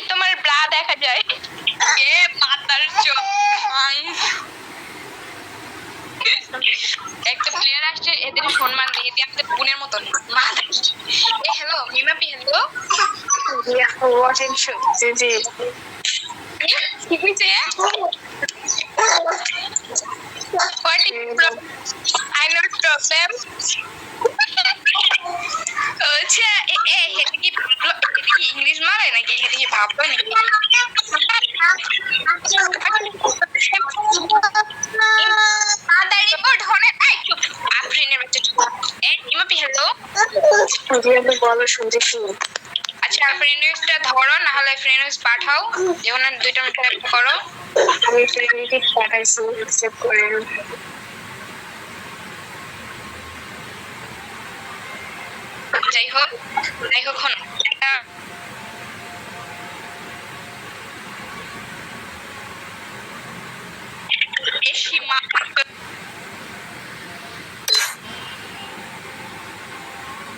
তোমার ব্রা দেখা যায়। এ মাতার চোখ। একটা প্লেয়ার আসছে, এদের সম্মান দিয়ে দিয়ে আমাদের বোনের মতন। এ হ্যালো মিমাপি, হ্যালো। কি হয়েছে? What is problem? I know problem. আচ্ছা হেঁটে কি ভাবলো, হেঁটে কি ইংলিশ মারে নাকি, হেঁটে কি ভাবলো নাকি? তাড়াতাড়ি ওঠ, হনে এই চুপ, আফরিনের বাচ্চা চুপ। এই মিমাপি, হ্যালো। বলো শুনতেছি। আচ্ছা ফ্রেন্ড লিস্টটা ধরো, না হলে ফ্রেন্ড লিস্ট পাঠাও, যেমন 2টা মিনিট করো। আমি ফ্রেন্ড লিস্ট পাঠাইছি, অ্যাকসেপ্ট করেন। যাই হোক বেশি